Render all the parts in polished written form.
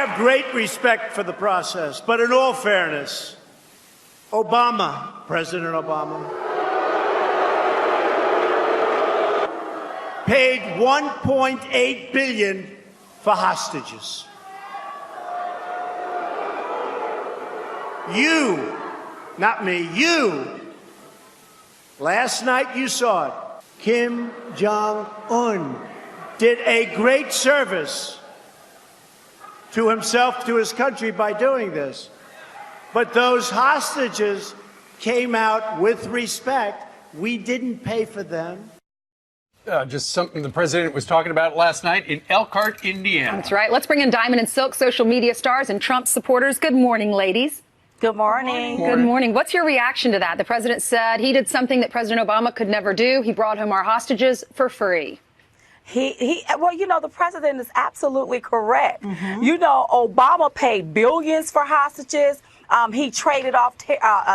have great respect for the process, but in all fairness, President Obama, paid $1.8 billion for hostages. You, not me, you, last night you saw it, Kim Jong-un did a great service to himself, to his country by doing this. But those hostages came out with respect. We didn't pay for them. Just something the president was talking about last night in Elkhart, Indiana. That's right. Let's bring in Diamond and Silk social media stars and Trump supporters. Good morning, ladies. Good morning. Good morning. What's your reaction to that? The president said he did something that President Obama could never do. He brought home our hostages for free. Well, you know, the president is absolutely correct. You know, Obama paid billions for hostages. He traded off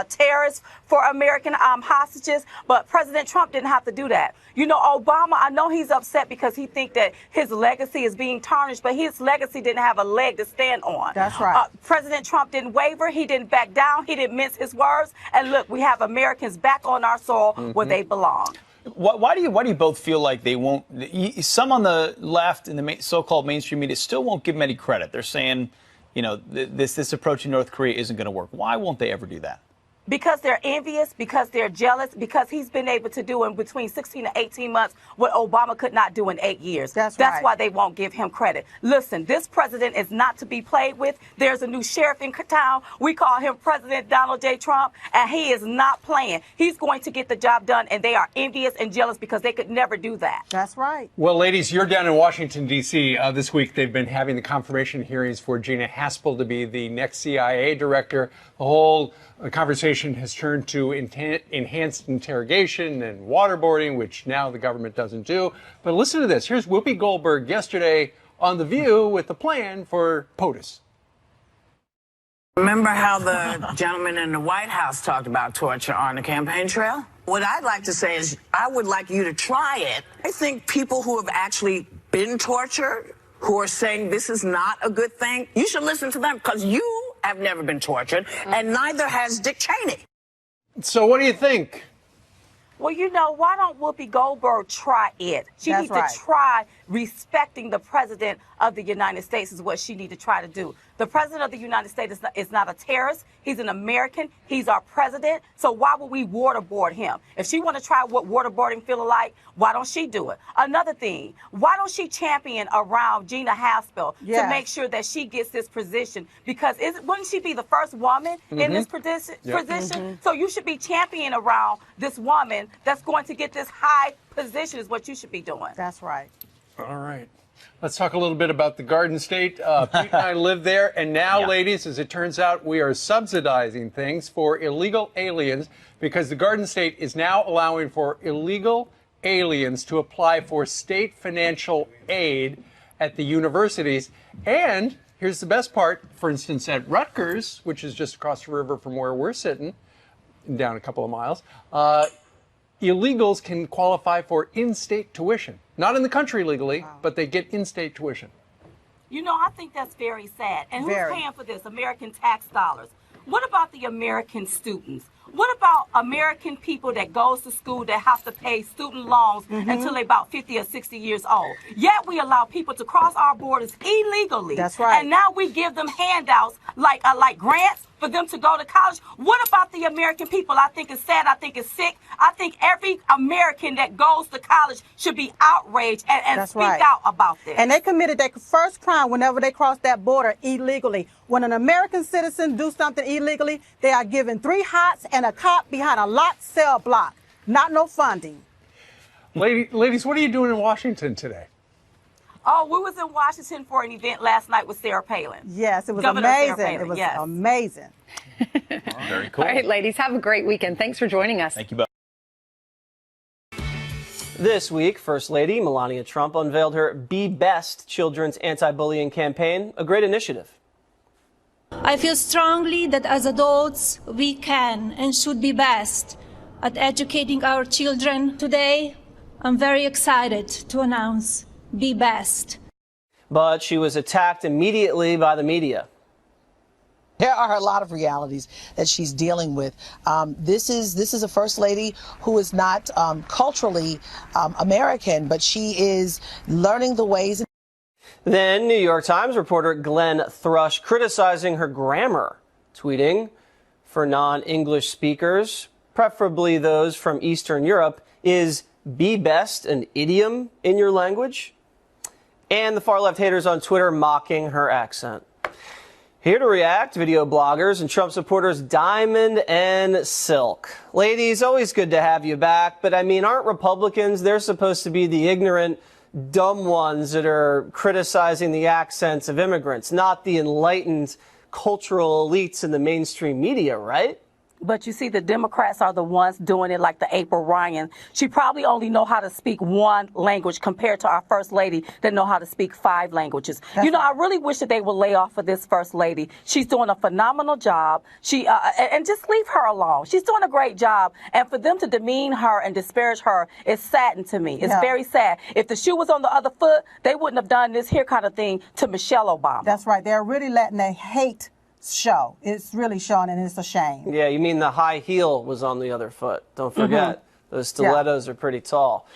terrorists for American hostages, but President Trump didn't have to do that. You know, Obama, I know he's upset because he thinks that his legacy is being tarnished, but his legacy didn't have a leg to stand on. That's right. President Trump didn't waver. He didn't back down. He didn't mince his words. And look, we have Americans back on our soil where they belong. Why do you both feel like they won't? Some on the left in the so-called mainstream media still won't give them any credit. They're saying, you know, this approach in North Korea isn't going to work. Why won't they ever do that? Because they're envious, because they're jealous, because he's been able to do in between 16 to 18 months what Obama could not do in 8 years. That's right. That's why they won't give him credit. Listen, this president is not to be played with. There's a new sheriff in town. We call him President Donald J. Trump, and he is not playing. He's going to get the job done, and they are envious and jealous because they could never do that. That's right. Well, ladies, you're down in Washington, D.C. This week. They've been having the confirmation hearings for Gina Haspel to be the next CIA director. The whole conversation has turned to enhanced interrogation and waterboarding, which now the government doesn't do. But listen to this. Here's Whoopi Goldberg yesterday on The View with the plan for POTUS. Remember how the gentleman in the White House talked about torture on the campaign trail? What I'd like to say is I would like you to try it. I think people who have actually been tortured, who are saying this is not a good thing, you should listen to them because you have never been tortured, and neither has Dick Cheney. So what do you think? Well, you know, why don't Whoopi Goldberg try it? She needs to try respecting the president of the United States is what she needs to try to do. The president of the United States is not a terrorist. He's an American. He's our president. So why would we waterboard him? If she want to try what waterboarding feel like, why don't she do it? Another thing, why don't she champion around Gina Haspel to make sure that she gets this position? Because wouldn't she be the first woman in this position? So you should be championing around this woman that's going to get this high position is what you should be doing. That's right. All right. Let's talk a little bit about the Garden State. Pete and I live there. And now, ladies, as it turns out, we are subsidizing things for illegal aliens because the Garden State is now allowing for illegal aliens to apply for state financial aid at the universities. And here's the best part. For instance, at Rutgers, which is just across the river from where we're sitting, down a couple of miles, illegals can qualify for in-state tuition. Not in the country legally, but they get in-state tuition. You know, I think that's very sad. And who's paying for this? American tax dollars. What about the American students? What about American people that goes to school that have to pay student loans until they're about 50 or 60 years old? Yet we allow people to cross our borders illegally. That's right. And now we give them handouts like grants for them to go to college. What about the American people? I think it's sad. I think it's sick. I think every American that goes to college should be outraged and speak out about this. And they committed their first crime whenever they crossed that border illegally. When an American citizen do something illegally, they are given 3 hots and a cop behind a locked cell block. Not no funding. Ladies, what are you doing in Washington today? Oh, we was in Washington for an event last night with Sarah Palin. Yes, it was Governor amazing. Sarah Palin, It was amazing. Very cool. All right, ladies, have a great weekend. Thanks for joining us. Thank you both. This week, First Lady Melania Trump unveiled her Be Best children's anti-bullying campaign, a great initiative. I feel strongly that as adults, we can and should be best at educating our children. Today, I'm very excited to announce Be Best. but she was attacked immediately by the media. There are a lot of realities that she's dealing with. This is a first lady who is not culturally American, but she is learning the ways. Then New York Times reporter Glenn Thrush criticizing her grammar, tweeting, "For non-English speakers, preferably those from Eastern Europe, is be best an idiom in your language?" And the far-left haters on Twitter mocking her accent. Here to react, video bloggers and Trump supporters Diamond and Silk. Ladies, always good to have you back, but I mean, aren't Republicans, they're supposed to be the ignorant, dumb ones that are criticizing the accents of immigrants, not the enlightened cultural elites in the mainstream media, right? But you see, the Democrats are the ones doing it, like the April Ryan. She probably only know how to speak one language compared to our first lady that know how to speak 5 languages. You know, I really wish that they would lay off of this first lady. She's doing a phenomenal job. And just leave her alone. She's doing a great job. And for them to demean her and disparage her is saddened to me. It's very sad. If the shoe was on the other foot, they wouldn't have done this here kind of thing to Michelle Obama. That's right. They're really letting the hate show. It's really showing, and it's a shame. Yeah, you mean the high heel was on the other foot. Don't forget. Those stilettos are pretty tall.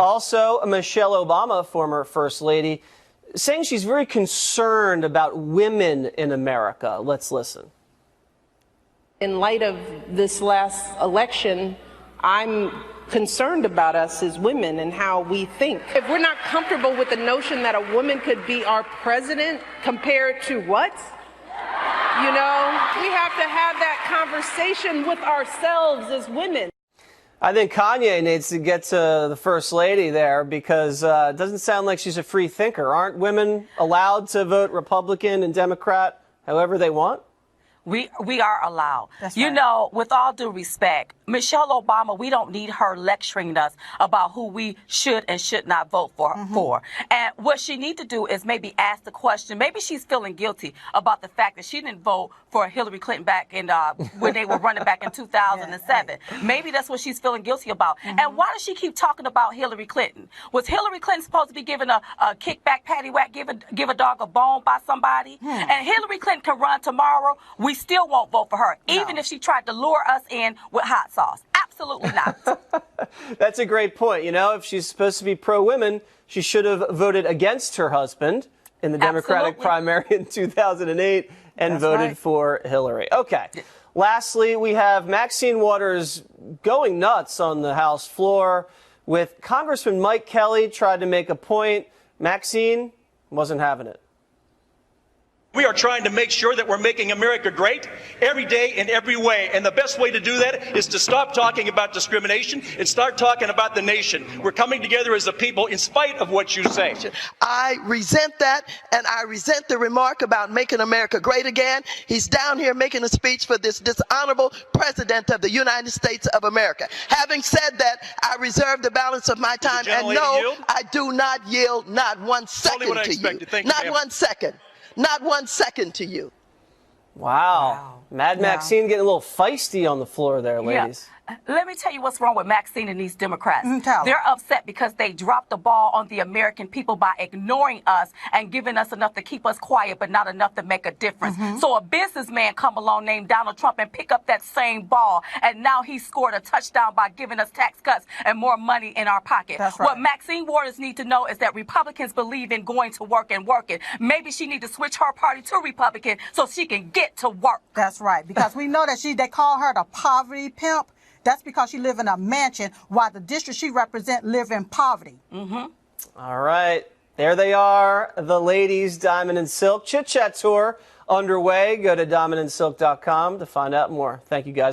Also, Michelle Obama, former First Lady, saying she's very concerned about women in America. Let's listen. In light of this last election, I'm concerned about us as women and how we think. If we're not comfortable with the notion that a woman could be our president compared to what? You know, we have to have that conversation with ourselves as women. I think Kanye needs to get to the First Lady there because it doesn't sound like she's a free thinker. Aren't women allowed to vote Republican and Democrat however they want? We are allowed. You know, with all due respect, Michelle Obama, we don't need her lecturing us about who we should and should not vote for. And what she needs to do is maybe ask the question. Maybe she's feeling guilty about the fact that she didn't vote for Hillary Clinton back in when they were running back in 2007. Maybe that's what she's feeling guilty about. And why does she keep talking about Hillary Clinton? Was Hillary Clinton supposed to be given a kickback, paddywhack, give a dog a bone by somebody? And Hillary Clinton can run tomorrow. We still won't vote for her, even if she tried to lure us in with hot sauce. Absolutely not. That's a great point. You know, if she's supposed to be pro-women, she should have voted against her husband in the Democratic primary in 2008 and voted for Hillary. Okay. Lastly, we have Maxine Waters going nuts on the House floor with Congressman Mike Kelly tried to make a point. Maxine wasn't having it. We are trying to make sure that we're making America great every day in every way. And the best way to do that is to stop talking about discrimination and start talking about the nation. We're coming together as a people in spite of what you say. I resent that, and I resent the remark about making America great again. He's down here making a speech for this dishonorable president of the United States of America. Having said that, I reserve the balance of my time, and no, I do not yield not 1 second to you. Not 1 second. Not 1 second to you. Wow. Mad Maxine getting a little feisty on the floor there, ladies. Let me tell you what's wrong with Maxine and these Democrats. They're upset because they dropped the ball on the American people by ignoring us and giving us enough to keep us quiet, but not enough to make a difference. So a businessman come along named Donald Trump and pick up that same ball, and now he scored a touchdown by giving us tax cuts and more money in our pocket. What Maxine Waters need to know is that Republicans believe in going to work and working. Maybe she need to switch her party to Republican so she can get to work. That's right, because we know that they call her the poverty pimp. That's because she live in a mansion while the district she represents live in poverty. All right. There they are, the ladies, Diamond and Silk. Chit Chat Tour underway. Go to diamondandsilk.com to find out more. Thank you, guys.